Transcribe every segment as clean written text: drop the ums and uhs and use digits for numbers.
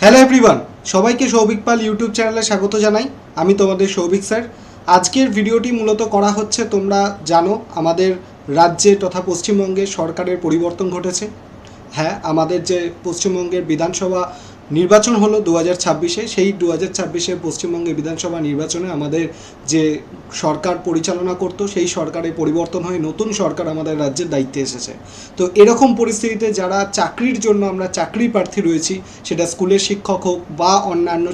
Hello everyone, সবাইকে সৌভিক পাল YouTube চ্যানেলে স্বাগত জানাই। আমি তোমাদের সৌভিক স্যার। আজকের ভিডিওটি মূলত করা হচ্ছে, তোমরা জানো আমাদের রাজ্যে তথা পশ্চিমবঙ্গে সরকারের পরিবর্তন ঘটেছে। হ্যাঁ, আমাদের যে পশ্চিমবঙ্গের বিধানসভা নির্বাচন হলো 2026-এ, সেই 2026-এর পশ্চিমবঙ্গের বিধানসভা নির্বাচনে আমাদের যে সরকার পরিচালনা করতো সেই সরকারের পরিবর্তন হয়ে নতুন সরকার আমাদের রাজ্যের দায়িত্বে এসেছে। তো এরকম পরিস্থিতিতে যারা চাকরির জন্য আমরা চাকরি প্রার্থী রয়েছি, সেটা স্কুলের শিক্ষক হোক বা অন্যান্য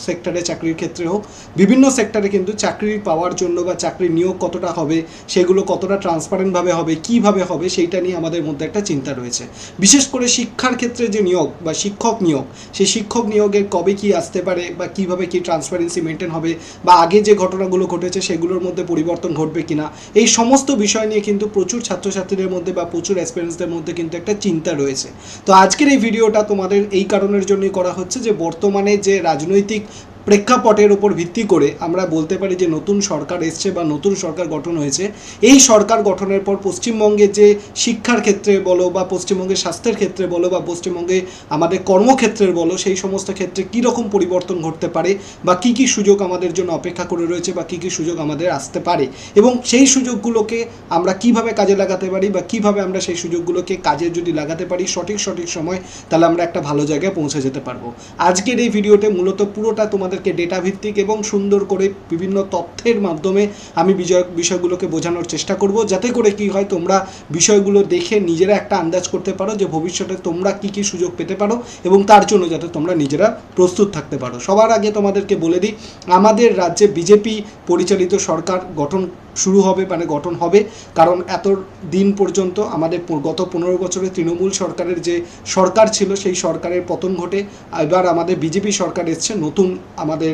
সেক্টরে চাকরির ক্ষেত্রে হোক, বিভিন্ন সেক্টরে কিন্তু চাকরি পাওয়ার জন্য বা চাকরির নিয়োগ কতটা হবে, সেগুলো কতটা ট্রান্সপারেন্টভাবে হবে, কীভাবে হবে, সেইটা নিয়ে আমাদের মধ্যে একটা চিন্তা রয়েছে। বিশেষ করে শিক্ষার ক্ষেত্রে যে নিয়োগ বা শিক্ষক নিয়োগ, সেই শিক্ষক নিয়োগের কবে কী আসতে পারে বা কীভাবে কী ট্রান্সপারেন্সি মেনটেন হবে, বা আগে যে ঘটনাগুলো ঘটেছে সেগুলোর মধ্যে পরিবর্তন ঘটবে কিনা, এই সমস্ত বিষয় নিয়ে কিন্তু প্রচুর ছাত্রছাত্রীদের মধ্যে বা প্রচুর অ্যাসপিরেন্টসদের মধ্যে কিন্তু একটা চিন্তা রয়েছে। তো আজকের এই ভিডিওটা তোমাদের এই কারণের জন্যই করা হচ্ছে যে বর্তমানে যে রাজনৈতিক প্রেক্ষাপটের উপর ভিত্তি করে আমরা বলতে পারি যে নতুন সরকার এসছে বা নতুন সরকার গঠন হয়েছে। এই সরকার গঠনের পর পশ্চিমবঙ্গে যে শিক্ষার ক্ষেত্রে বলো বা পশ্চিমবঙ্গের স্বাস্থ্যের ক্ষেত্রে বলো বা পশ্চিমবঙ্গে আমাদের কর্মক্ষেত্রের বলো, সেই সমস্ত ক্ষেত্রে কী রকম পরিবর্তন ঘটতে পারে বা কী কী সুযোগ আমাদের জন্য অপেক্ষা করে রয়েছে বা কী কী সুযোগ আমাদের আসতে পারে, এবং সেই সুযোগগুলোকে আমরা কিভাবে কাজে লাগাতে পারি বা কিভাবে আমরা সেই সুযোগগুলোকে কাজে যদি লাগাতে পারি সঠিক সময়, তাহলে আমরা একটা ভালো জায়গায় পৌঁছে যেতে পারবো। আজকের এই ভিডিওতে মূলত পুরোটা তোমাদেরকে ডেটা ভিত্তিক এবং সুন্দর করে বিভিন্ন তথ্যের মাধ্যমে আমি বিষয়গুলোকে বোঝানোর চেষ্টা করব, যাতে করে কি হয় তোমরা বিষয়গুলো দেখে নিজেরা একটা আন্দাজ করতে পারো যে ভবিষ্যতে তোমরা কী কী সুযোগ পেতে পারো এবং তার জন্য যাতে তোমরা নিজেরা প্রস্তুত থাকতে পারো। সবার আগে তোমাদেরকে বলে দিই, আমাদের রাজ্যে বিজেপি পরিচালিত সরকার গঠন শুরু হবে, মানে গঠন হবে, কারণ এত দিন পর্যন্ত আমাদের গত 15 বছরে তৃণমূল সরকারের যে সরকার ছিল সেই সরকারের পতন ঘটে। এবার আমাদের বিজেপি সরকার এসছে, নতুন আমাদের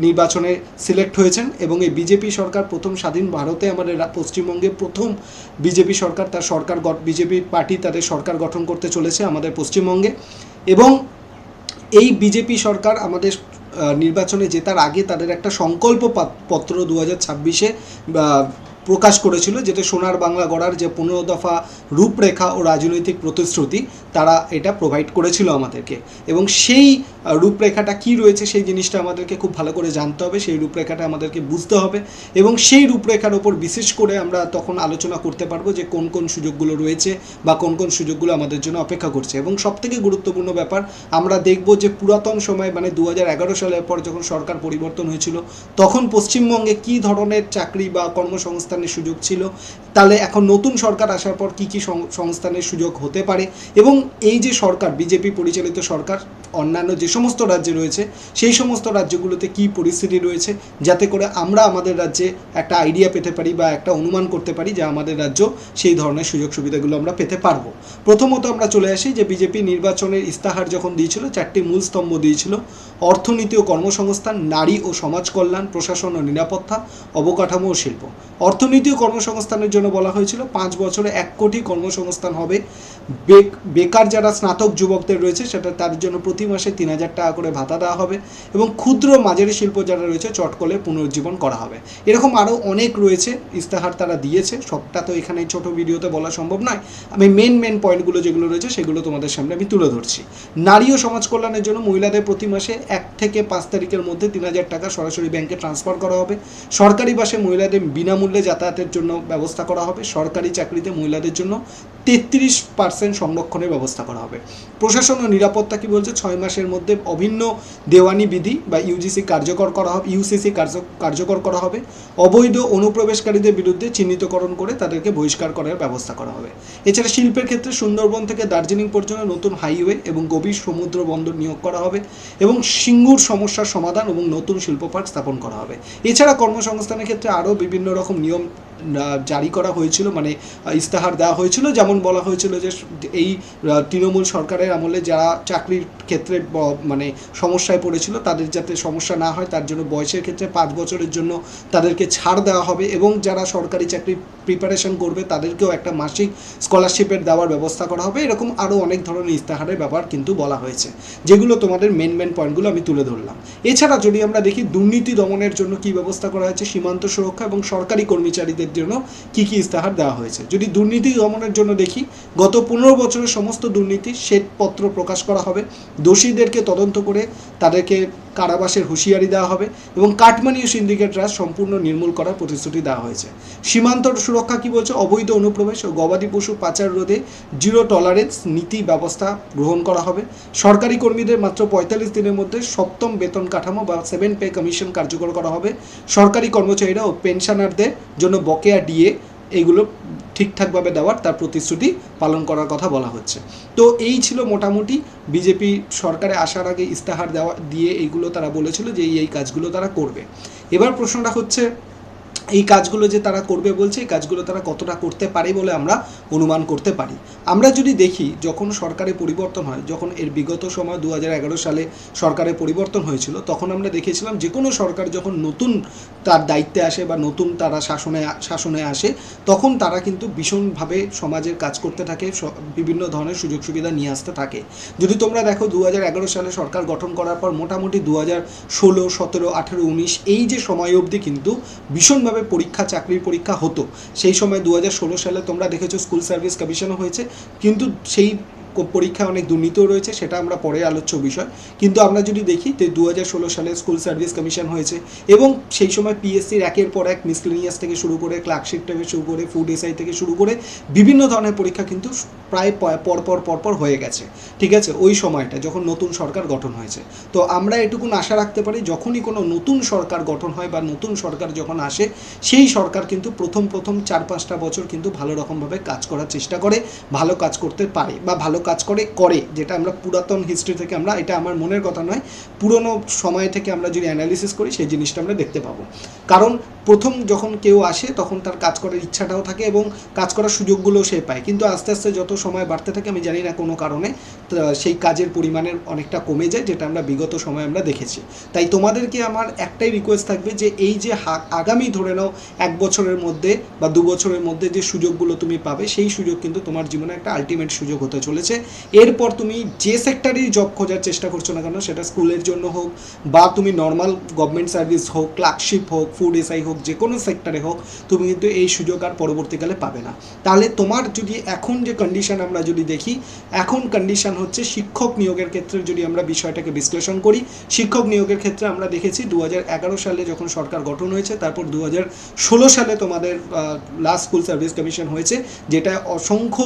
নির্বাচনে সিলেক্ট হয়েছেন, এবং এই বিজেপি সরকার প্রথম স্বাধীন ভারতে আমাদের পশ্চিমবঙ্গে প্রথম বিজেপি সরকার বিজেপি পার্টি তাদের সরকার গঠন করতে চলেছে আমাদের পশ্চিমবঙ্গে। এবং এই বিজেপি সরকার আমাদের নির্বাচনে জেতার আগে তাদের একটা সংকল্প পত্র 2026-এ প্রকাশ করেছিল, যেটা সোনার বাংলা গড়ার যে 15 দফা রূপরেখা ও রাজনৈতিক প্রতিশ্রুতি তারা এটা প্রোভাইড করেছিল আমাদেরকে। এবং সেই রূপরেখাটা কি রয়েছে সেই জিনিসটা আমাদেরকে খুব ভালো করে জানতে হবে, সেই রূপরেখাটা আমাদেরকে বুঝতে হবে, এবং সেই রূপরেখার ওপর বিশেষ করে আমরা তখন আলোচনা করতে পারবো যে কোন কোন সুযোগগুলো রয়েছে বা কোন কোন সুযোগগুলো আমাদের জন্য অপেক্ষা করছে। এবং সবথেকে গুরুত্বপূর্ণ ব্যাপার, আমরা দেখব যে পুরাতন সময় মানে 2011 সালের পর যখন সরকার পরিবর্তন হয়েছিল তখন পশ্চিমবঙ্গে কী ধরনের চাকরি বা কর্মসংস্থানের সুযোগ ছিল, তাহলে এখন নতুন সরকার আসার পর কী কী সংস্থানের সুযোগ হতে পারে, এবং এই যে সরকার বিজেপি পরিচালিত সরকার অন্যান্য যে সমস্ত রাজ্যে রয়েছে সেই সমস্ত রাজ্যগুলোতে কী পরিস্থিতি রয়েছে, যাতে করে আমরা আমাদের রাজ্যে একটা আইডিয়া পেতে পারি বা একটা অনুমান করতে পারি যে আমাদের রাজ্য সেই ধরনের সুযোগ সুবিধাগুলো আমরা পেতে পারবো। প্রথমত আমরা চলে আসি যে বিজেপি নির্বাচনের ইস্তাহার যখন দিয়েছিল, 4টি মূল স্তম্ভ দিয়েছিল: অর্থনীতি ও কর্মসংস্থান, নারী ও সমাজ কল্যাণ, প্রশাসন ও নিরাপত্তা, অবকাঠামো ও শিল্প। অর্থনীতি ও কর্মসংস্থানের জন্য বলা হয়েছিল 5 বছরে 1 কোটি কর্মসংস্থান হবে। বেকার যারা স্নাতক যুবকদের রয়েছে সেটা তার জন্য প্রতি মাসে 3000 টাকা করে ভাতা দেওয়া হবে, এবং ক্ষুদ্র মাঝারি শিল্প যারা রয়েছে চটকলে পুনরুজ্জীবন করা হবে। এরকম আরও অনেক রয়েছে ইস্তাহার তারা দিয়েছে, সবটা তো এখানে ছোট ভিডিওতে বলা সম্ভব নয়। আমি মেন পয়েন্টগুলো যেগুলো রয়েছে সেগুলো তোমাদের সামনে আমি তুলে ধরছি। নারী ও সমাজ কল্যাণের জন্য মহিলাদের প্রতি মাসে 1 থেকে 5 তারিখের মধ্যে 3000 টাকা সরাসরি ব্যাংকে ট্রান্সফার করা হবে। সরকারি বাসে মহিলাদের বিনামূল্যে যাতায়াতের জন্য ব্যবস্থা করা হবে। সরকারি চাকরিতে মহিলাদের জন্য 33% সংরক্ষণের ব্যবস্থা করা হবে। প্রশাসন ও নিরাপত্তা কি বলছে, 6 মাসের মধ্যে অভিন্ন দেওয়ানি বিধি বা ইউজিসি কার্যকর করা হবে, ইউসিসি কার্যকর করা হবে। অবৈধ অনুপ্রবেশকারীদের বিরুদ্ধে চিহ্নিতকরণ করে তাদেরকে বহিষ্কার করার ব্যবস্থা করা হবে। এছাড়া শিল্পের ক্ষেত্রে সুন্দরবন থেকে দার্জিলিং পর্যন্ত নতুন হাইওয়ে এবং গভীর সমুদ্র বন্দর নিয়োগ করা হবে, এবং সিঙ্গুর সমস্যার সমাধান এবং নতুন শিল্প পার্ক স্থাপন করা হবে। এছাড়া কর্মসংস্থানের ক্ষেত্রে আরও বিভিন্ন রকম নিয়ম জারি করা হয়েছিল, মানে ইস্তাহার দেওয়া হয়েছিল। যেমন বলা হয়েছিল যে এই তৃণমূল সরকারের আমলে যারা চাকরির ক্ষেত্রে মানে সমস্যায় পড়েছিল তাদের যাতে সমস্যা না হয় তার জন্য বয়সের ক্ষেত্রে 5 বছরের জন্য তাদেরকে ছাড় দেওয়া হবে, এবং যারা সরকারি চাকরি প্রিপারেশন করবে তাদেরকেও একটা মাসিক স্কলারশিপের দেওয়ার ব্যবস্থা করা হবে। এরকম আরও অনেক ধরনের ইস্তাহারের ব্যাপার কিন্তু বলা হয়েছে, যেগুলো তোমাদের মেন পয়েন্টগুলো আমি তুলে ধরলাম। এছাড়া যদি আমরা দেখি দুর্নীতি দমনের জন্য কী ব্যবস্থা করা হয়েছে, সীমান্ত সুরক্ষা এবং সরকারি কর্মচারীদের চাকরিদের জন্য কী কী ইস্তাহার দেওয়া হয়েছে। যদি দুর্নীতি দমনের জন্য দেখি, গত 15 বছরের সমস্ত দুর্নীতির শ্বেতপত্র প্রকাশ করা হবে, দোষীদেরকে তদন্ত করে তাদেরকে কারাবাসের হুঁশিয়ারি দেওয়া হবে এবং কাটমানি ও সিন্ডিকেট রাজ সম্পূর্ণ নির্মূল করার প্রতিশ্রুতি দেওয়া হয়েছে। সীমান্ত সুরক্ষা কী বলছে, অবৈধ অনুপ্রবেশ ও গবাদি পশু পাচার রোধে জিরো টলারেন্স নীতি ব্যবস্থা গ্রহণ করা হবে। সরকারি কর্মীদের মাত্র 45 দিনের মধ্যে 7ম বেতন কাঠামো বা 7 পে কমিশন কার্যকর করা হবে। সরকারি কর্মচারীরা ও পেনশনারদের জন্য বকেয়া ডিএ এইগুলো ঠিকঠাকভাবে দেওয়ার তার প্রতিশ্রুতি পালন করার কথা বলা হচ্ছে। তো এই ছিল মোটামুটি বিজেপি সরকারে আসার আগে ইস্তাহার দিয়ে এইগুলো তারা বলেছিল যে এই কাজগুলো তারা করবে। এবার প্রশ্নটা হচ্ছে, এই কাজগুলো যে তারা করবে বলছে, এই কাজগুলো তারা কতটা করতে পারে বলে আমরা অনুমান করতে পারি। আমরা যদি দেখি, যখন সরকারের পরিবর্তন হয়, যখন এর বিগত সময় 2011 সালে সরকারের পরিবর্তন হয়েছিল, তখন আমরা দেখেছিলাম যে কোনো সরকার যখন নতুন তার দায়িত্বে আসে বা নতুন তারা শাসনে আসে, তখন তারা কিন্তু ভীষণভাবে সমাজের কাজ করতে থাকে, বিভিন্ন ধরনের সুযোগ সুবিধা নিয়ে আসতে থাকে। যদি তোমরা দেখো 2011 সালে সরকার গঠন করার পর মোটামুটি 2016, 17, 18, 19 এই যে সময় অবধি কিন্তু ভীষণভাবে পরীক্ষা, চাকরির পরীক্ষা হতো। সেই সময় 2016 সালে তোমরা দেখেছো স্কুল সার্ভিস কমিশনও হয়েছে, কিন্তু সেই পরীক্ষায় অনেক দুর্নীতিও রয়েছে, সেটা আমরা পরে আলোচ্য বিষয়। কিন্তু আমরা যদি দেখি যে 2016 সালে স্কুল সার্ভিস কমিশন হয়েছে এবং সেই সময় পিএসসির একের পর এক মিসলেনিয়াস থেকে শুরু করে ক্লার্কশিপ থেকে শুরু করে ফুড এসআই থেকে শুরু করে বিভিন্ন ধরনের পরীক্ষা কিন্তু প্রায় পরপর হয়ে গেছে, ঠিক আছে, ওই সময়টা যখন নতুন সরকার গঠন হয়েছে। তো আমরা এটুকুন আশা রাখতে পারি, যখনই কোনো নতুন সরকার গঠন হয় বা নতুন সরকার যখন আসে, সেই সরকার কিন্তু প্রথম 4-5টা বছর কিন্তু ভালো রকমভাবে কাজ করার চেষ্টা করে, ভালো কাজ করতে পারে বা ভালো কাজ করে, যেটা আমরা পুরাতন হিস্ট্রি থেকে আমরা, এটা আমার মনের কথা নয়, পুরনো সময় থেকে আমরা যদি অ্যানালিসিস করি সেই জিনিসটা আমরা দেখতে পাবো। কারণ প্রথম যখন কেউ আসে তখন তার কাজ করার ইচ্ছাটাও থাকে এবং কাজ করার সুযোগগুলোও সে পায়, কিন্তু আস্তে আস্তে যত সময় বাড়তে থাকে, আমি জানি না কোনো কারণে সেই কাজের পরিমাণের অনেকটা কমে যায়, যেটা আমরা বিগত সময় আমরা দেখেছি। তাই তোমাদেরকে আমার একটাই রিকোয়েস্ট থাকবে যে এই যে আগামী ধরে নাও 1 বছরের মধ্যে বা 2 বছরের মধ্যে যে সুযোগগুলো তুমি পাবে, সেই সুযোগ কিন্তু তোমার জীবনে একটা আলটিমেট সুযোগ হতে চলেছে। এরপর তুমি যে সেক্টরেই জব খোঁজার চেষ্টা করছো না কেন, সেটা স্কুলের জন্য হোক বা তুমি নর্মাল গভর্নমেন্ট সার্ভিস হোক, ক্লার্কশিপ হোক, ফুড এসআই হোক, যে কোনো সেক্টরে হোক, তুমি কিন্তু এই সুযোগ আর পরবর্তীকালে পাবে না। তাহলে তোমার যদি এখন যে কন্ডিশন আমরা যদি দেখি, এখন কন্ডিশন হচ্ছে শিক্ষক নিয়োগের ক্ষেত্রে যদি আমরা বিষয়টাকে বিশ্লেষণ করি, শিক্ষক নিয়োগের ক্ষেত্রে আমরা দেখেছি 2011 সালে যখন সরকার গঠন হয়েছে, তারপর 2016 সালে তোমাদের লাস্ট স্কুল সার্ভিস কমিশন হয়েছে, যেটা অসংখ্য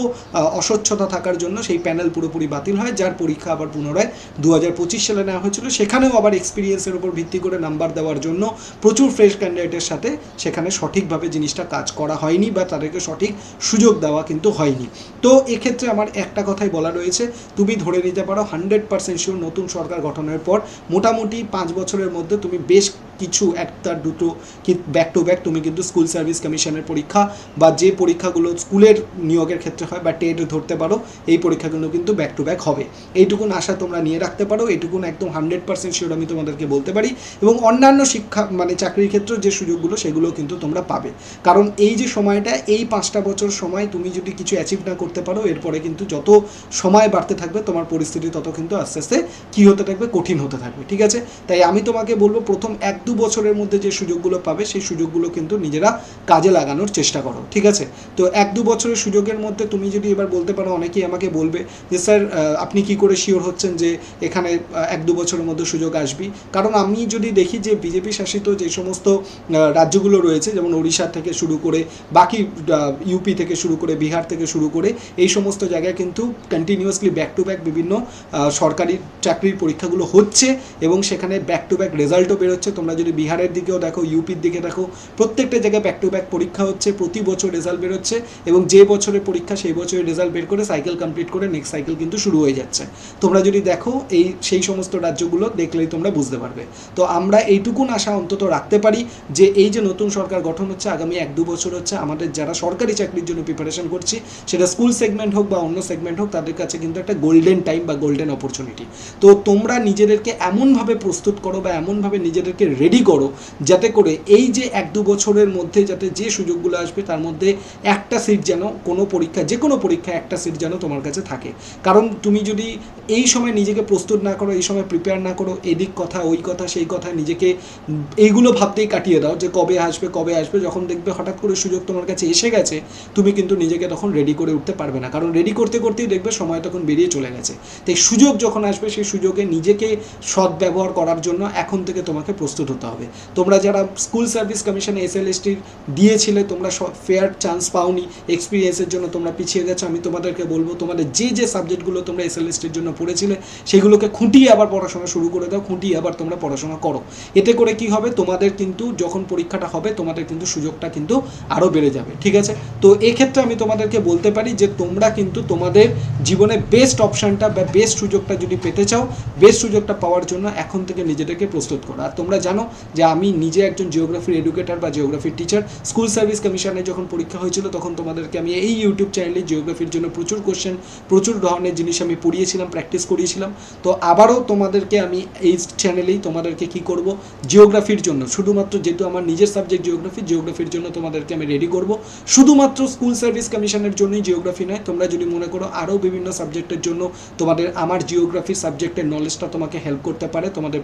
অস্বচ্ছতা থাকার জন্য সেই প্যানেল পুরোপুরি বাতিল হয়, যার পরীক্ষা আবার পুনরায় 2025 সালে নেওয়া হয়েছিল। সেখানেও আবার এক্সপিরিয়েন্সের উপর ভিত্তি করে নাম্বার দেওয়ার জন্য প্রচুর ফ্রেশ ক্যান্ডিডেটের সাথে সেখানে সঠিকভাবে জিনিসটা কাজ করা হয়নি বা তাদেরকে সঠিক সুযোগ দেওয়া কিন্তু হয়নি। তো এক্ষেত্রে আমার একটা কথাই বলা রয়েছে, তুমি ধরে নিতে পারো 100% শিওর নতুন সরকার গঠনের পর মোটামুটি 5 বছরের মধ্যে তুমি বেশ কিছু একটা দুটো ব্যাক টু ব্যাক তুমি কিন্তু স্কুল সার্ভিস কমিশনের পরীক্ষা বা যে পরীক্ষাগুলো স্কুলের নিয়োগের ক্ষেত্রে হয় বা টেট ধরতে পারো, এই পরীক্ষাগুলো কিন্তু ব্যাক টু ব্যাক হবে। এইটুকুন আশা তোমরা নিয়ে রাখতে পারো, এইটুকুন একদম 100% শিওর আমি তোমাদেরকে বলতে পারি। এবং অন্যান্য শিক্ষা মানে চাকরির ক্ষেত্রে যে সুযোগগুলো, সেগুলো কিন্তু তোমরা পাবে। কারণ এই যে সময়টা, এই 5টা বছর সময় তুমি যদি কিছু অ্যাচিভ না করতে পারো, এরপরে কিন্তু যত সময় বাড়তে থাকবে তোমার পরিস্থিতি তত কিন্তু আস্তে আস্তে কী হতে থাকবে, কঠিন হতে থাকবে, ঠিক আছে। তাই আমি তোমাকে বলবো, প্রথম 1-2 বছরের মধ্যে যে সুযোগগুলো পাবে, সেই সুযোগগুলো কিন্তু নিজেরা কাজে লাগানোর চেষ্টা করো, ঠিক আছে। তো 1-2 বছরের সুযোগের মধ্যে তুমি যদি এবার বলতে পারো, অনেকেই আমাকে বলবে যে স্যার আপনি কি করে শিওর হচ্ছেন যে এখানে 1-2 বছরের মধ্যে সুযোগ আসবে? কারণ আমি যদি দেখি যে বিজেপি শাসিত যে সমস্ত রাজ্যগুলো রয়েছে, যেমন ওড়িশা থেকে শুরু করে বাকি ইউপি থেকে শুরু করে বিহার থেকে শুরু করে এই সমস্ত জায়গায় কিন্তু কন্টিনিউয়াসলি ব্যাক টু ব্যাক বিভিন্ন সরকারি চাকরির পরীক্ষাগুলো হচ্ছে এবং সেখানে ব্যাক টু ব্যাক রেজাল্টও বেরোচ্ছে। তোমরা যদি বিহারের দিকেও দেখো, ইউপির দিকে দেখো, প্রত্যেকটা জায়গায় ব্যাক টু ব্যাক পরীক্ষা হচ্ছে, প্রতি বছর রেজাল্ট বেরোচ্ছে এবং যে বছরের পরীক্ষা সেই বছরের রেজাল্ট বের করে সাইকেল কমপ্লিট করে নেক্সট সাইকেল কিন্তু শুরু হয়ে যাচ্ছে। তোমরা যদি দেখো সেই সমস্ত রাজ্যগুলো দেখলেই তোমরা বুঝতে পারবে। তো আমরা এইটুকুন আশা অন্তত রাখতে পারি যে এই যে নতুন সরকার গঠন হচ্ছে, আগামী 1-2 বছর হচ্ছে, আমাদের যারা সরকারি চাকরির জন্য প্রিপারেশন করছি, সেটা স্কুল সেগমেন্ট হোক বা অন্য সেগমেন্ট হোক, তাদের কাছে কিন্তু একটা গোল্ডেন টাইম বা গোল্ডেন অপরচুনিটি। তো তোমরা নিজেদেরকে এমনভাবে প্রস্তুত করো বা এমনভাবে নিজেদেরকে রেডি করো, যাতে করে এই যে 1-2 বছরের মধ্যে যাতে যে সুযোগগুলো আসবে তার মধ্যে একটা সিট যেন কোনো পরীক্ষা, যে কোনো পরীক্ষা একটা সিট যেন তোমার কাছে থাকে। কারণ তুমি যদি এই সময় নিজেকে প্রস্তুত না করো, এই সময় প্রিপেয়ার না করো, এদিক কথা ওই কথা সেই কথা নিজেকে এইগুলো ভাবতেই কাটিয়ে দাও যে কবে আসবে কবে আসবে, যখন দেখবে হঠাৎ করে সুযোগ তোমার কাছে এসে গেছে, তুমি কিন্তু নিজেকে তখন রেডি করে উঠতে পারবে না। কারণ রেডি করতে করতেই দেখবে সময় তখন বেরিয়ে চলে গেছে। তাই সুযোগ যখন আসবে সেই সুযোগে নিজেকে সদ্ব্যবহার করার জন্য এখন থেকে তোমাকে প্রস্তুত হতে হবে। তোমরা যারা স্কুল সার্ভিস কমিশনে SLSTর দিয়েছিলে, তোমরা ফেয়ার চান্স পাওনি, এক্সপিরিয়েন্সের জন্য তোমরা পিছিয়ে গেছো, আমি তোমাদেরকে বলবো তোমাদের যে যে সাবজেক্টগুলো তোমরা SLSTর জন্য পড়েছিলে সেগুলোকে খুঁটিয়ে আবার পড়াশোনা শুরু করে দাও, খুঁটিয়ে আবার তোমরা পড়াশোনা করো। এতে করে কি হবে, তোমাদের কিন্তু যখন পরীক্ষাটা হবে তোমাদের কিন্তু সুযোগটা কিন্তু আরও বেড়ে যাবে। ঠিক আছে, তো এক্ষেত্রে আমি তোমাদেরকে বলতে পারি যে তোমরা কিন্তু তোমাদের জীবনে বেস্ট অপশানটা বা বেস্ট সুযোগটা যদি পেতে চাও, বেস্ট সুযোগটা পাওয়ার জন্য এখন থেকে নিজেদেরকে প্রস্তুত করো। আর তোমরা জানো যে আমি নিজে একজন জিওগ্রাফির এডুকেটর বা জিওগ্রাফির টিচার। স্কুল সার্ভিস কমিশনে যখন পরীক্ষা হয়েছিল তখন তোমাদেরকে আমি এই ইউটিউব চ্যানেলে জিওগ্রাফির জন্য প্রচুর কোশ্চেন, প্রচুর ধরনের জিনিস আমি পড়িয়েছিলাম, প্র্যাকটিস করিয়েছিলাম। তো আবারও তোমাদেরকে আমি এই চ্যানেলেই তোমাদেরকে কি করব, জিওগ্রাফির জন্য শুধুমাত্র, যেহেতু আমার নিজের সাবজেক্ট জিওগ্রাফির জন্য তোমাদেরকে আমি রেডি করব। শুধুমাত্র স্কুল সার্ভিস কমিশনের জন্যই জিওগ্রাফি নয়, তোমরা যদি মনে করো আরও বিভিন্ন সাবজেক্টের জন্য তোমাদের আমার জিওগ্রাফি সাবজেক্টের নলেজটা তোমাকে হেল্প করতে পারে, তোমাদের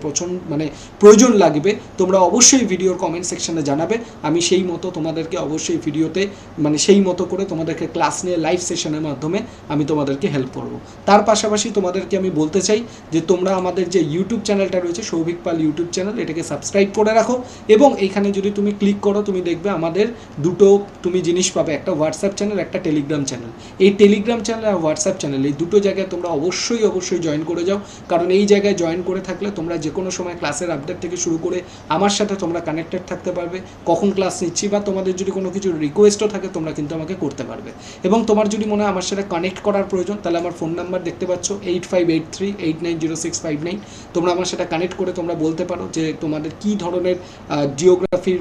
প্রয়োজন লাগবে, তোমরা অবশ্যই ভিডিওর কমেন্ট সেকশনে জানাবে। আমি সেই মতো তোমাদেরকে অবশ্যই ভিডিওতে সেই মতো করে তোমাদেরকে ক্লাস নিয়ে লাইভ সেশনের মাধ্যমে আমি তোমাদেরকে হেল্প করব। তার পাশাপাশি তোমাদেরকে আমি বলতে চাই যে তোমরা আমাদের যে ইউটিউব চ্যানেলটা রয়েছে সৌভিক পাল ইউটিউব চ্যানেল, এটাকে সাবস্ক্রাইব করে রাখো। এবং এইখানে যদি তুমি ক্লিক করো তুমি দেখবে আমাদের দুটো তুমি জিনিস পাবে, একটা হোয়াটসঅ্যাপ চ্যানেল, একটা টেলিগ্রাম চ্যানেল। এই টেলিগ্রাম চ্যানেল আর হোয়াটসঅ্যাপ চ্যানেল এই দুটো জায়গায় তোমরা অবশ্যই জয়েন করে যাও। কারণ এই জায়গায় জয়েন করে থাকলে তোমরা যে কোনো সময় ক্লাসের আপডেট থেকে শুরু করে আমার সাথে তোমরা কানেক্টেড থাকতে পারবে, কখন ক্লাস নিচ্ছি বা তোমাদের যদি কোনো কিছু রিকোয়েস্টও থাকে তোমরা কিন্তু আমাকে করতে পারবে। এবং তোমার যদি মনে হয় আমার সাথে কানেক্ট করার প্রয়োজন, তাহলে আমার ফোন নাম্বার দেখতে পাচ্ছ 8583890659। তোমরা আমার সাথে কানেক্ট করে তোমরা বলতে পারো যে তোমাদের কী ধরনের জিওগ্রাফির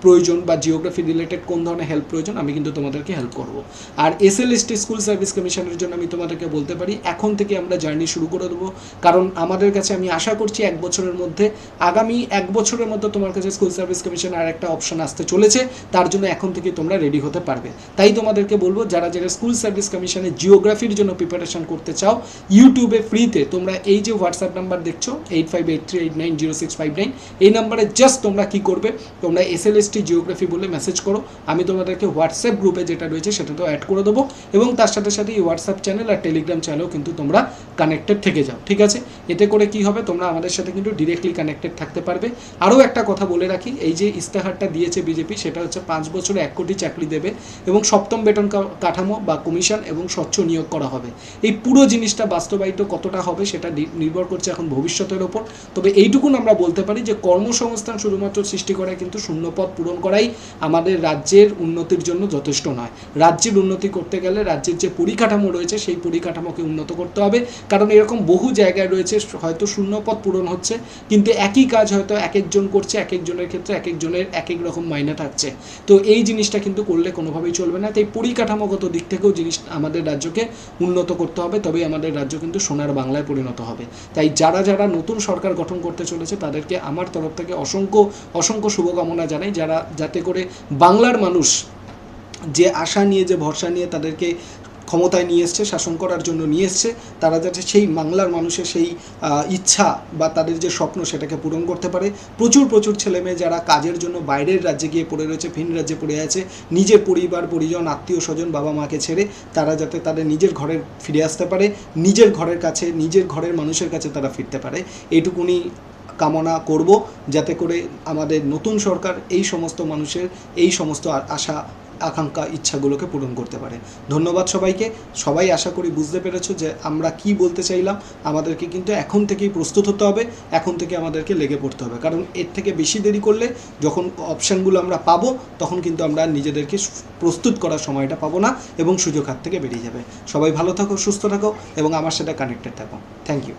প্রয়োজন বা জিওগ্রাফি রিলেটেড কোন ধরনের হেল্প প্রয়োজন, আমি কিন্তু তোমাদেরকে হেল্প করব। আর SLST স্কুল সার্ভিস কমিশনের জন্য আমি তোমাদেরকে বলতে পারি এখন থেকে আমরা জার্নি শুরু করে দেবো। কারণ আমাদের কাছে আমি আশা করছি 1 বছরের মধ্যে, আগামী 1 বছরের মধ্যে তোমার কাছে স্কুল সার্ভিস কমিশন আর একটা অপশন আসতে চলেছে, তার জন্য এখন থেকে তোমরা রেডি হতে পারবে। তাই তোমাদেরকে বলবো যারা যারা স্কুল সার্ভিস কমিশনে জিওগ্রাফির জন্য প্রিপারেশন করতে চাও, ইউটিউবে ফ্রিতে তোমরা এই যে হোয়াটসঅ্যাপ নাম্বার দেখছো 8583890659, এই নাম্বারে জাস্ট তোমরা কি করবে, তোমরা SLST জিওগ্রাফি বলে মেসেজ করো, আমি তোমাদেরকে হোয়াটসঅ্যাপ গ্রুপে যেটা রয়েছে সেটাতেও অ্যাড করে দেবো। এবং তার সাথে সাথে এই হোয়াটসঅ্যাপ চ্যানেল আর টেলিগ্রাম চ্যানেলেও কিন্তু তোমরা কানেক্টেড থেকে যাও। ঠিক আছে, এতে করে কি হবে, তোমরা আমাদের সাথে কিন্তু ডিরেক্টলি কানেক্টেড থাকতে পারবে। আরও একটা কথা বলে রাখি, এই যে ইস্তেহারটা দিয়েছে বিজেপি সেটা হচ্ছে 5 বছরে 1 কোটি চাকরি দেবে এবং 7ম বেতন কাঠামো বা কমিশন এবং স্বচ্ছ নিয়োগ করা হবে। এই পুরো জিনিসটা বাস্তবায়িত কতটা হবে সেটা নির্ভর করছে এখন ভবিষ্যতের ওপর। তবে এইটুকুন আমরা বলতে পারি যে কর্মসংস্থান শুধুমাত্র সৃষ্টি করায় কিন্তু শূন্যপদ পূরণ করাই আমাদের রাজ্যের উন্নতির জন্য যথেষ্ট নয়। রাজ্যের উন্নতি করতে গেলে রাজ্যের যে পরিকাঠামো রয়েছে সেই পরিকাঠামোকে উন্নত করতে হবে। কারণ এরকম বহু জায়গায় রয়েছে হয়তো শূন্যপদ পূরণ হচ্ছে কিন্তু একই কাজ হয়তো এক একজন করছে, এক একজনের ক্ষেত্রে এক একজনের এক এক রকম মাইনে থাকছে। তো এই জিনিসটা কিন্তু করলে কোনোভাবেই চলবে না। তাই পরিকাঠামোগত দিক থেকেও জিনিস আমাদের রাজ্যকে উন্নত করতে হবে, তবেই আমাদের রাজ্য কিন্তু সোনার বাংলায় পরিণত হবে। তাই যারা যারা নতুন সরকার গঠন করতে চলেছে তাদেরকে আমার তরফ থেকে অসংখ্য শুভকামনা জানাই, যাতে করে বাংলার মানুষ যে আশা নিয়ে যে ভরসা নিয়ে তাদেরকে ক্ষমতায় নিয়ে এসছে, শাসন করার জন্য নিয়ে এসছে, তারা যাতে সেই বাংলার মানুষের সেই ইচ্ছা বা তাদের যে স্বপ্ন সেটাকে পূরণ করতে পারে। প্রচুর ছেলেমেয়ে যারা কাজের জন্য বাইরের রাজ্যে গিয়ে পড়ে রয়েছে, ভিন রাজ্যে পড়ে আছে, নিজের পরিবার পরিজন আত্মীয় স্বজন বাবা মাকে ছেড়ে তারা যাতে তাদের নিজের ঘরে ফিরে আসতে পারে, নিজের ঘরের কাছে নিজের ঘরের মানুষের কাছে তারা ফিরতে পারে, এইটুকুনি কামনা করব, যাতে করে আমাদের নতুন সরকার এই সমস্ত মানুষের এই সমস্ত আশা আকাঙ্ক্ষা ইচ্ছাগুলোকে পূরণ করতে পারে। ধন্যবাদ সবাইকে। সবাই আশা করি বুঝতে পেরেছো যে আমরা কি বলতে চাইলাম। আমাদেরকে কিন্তু এখন থেকেই প্রস্তুত হতে হবে, এখন থেকে আমাদেরকে লেগে পড়তে হবে। কারণ এর থেকে বেশি দেরি করলে যখন অপশানগুলো আমরা পাবো তখন কিন্তু আমরা নিজেদেরকে প্রস্তুত করার সময়টা পাবো না এবং সুযোগ হাত থেকে বেরিয়ে যাবে। সবাই ভালো থাকো, সুস্থ থাকো এবং আমার সাথে কানেক্টেড থাকো। Thank you.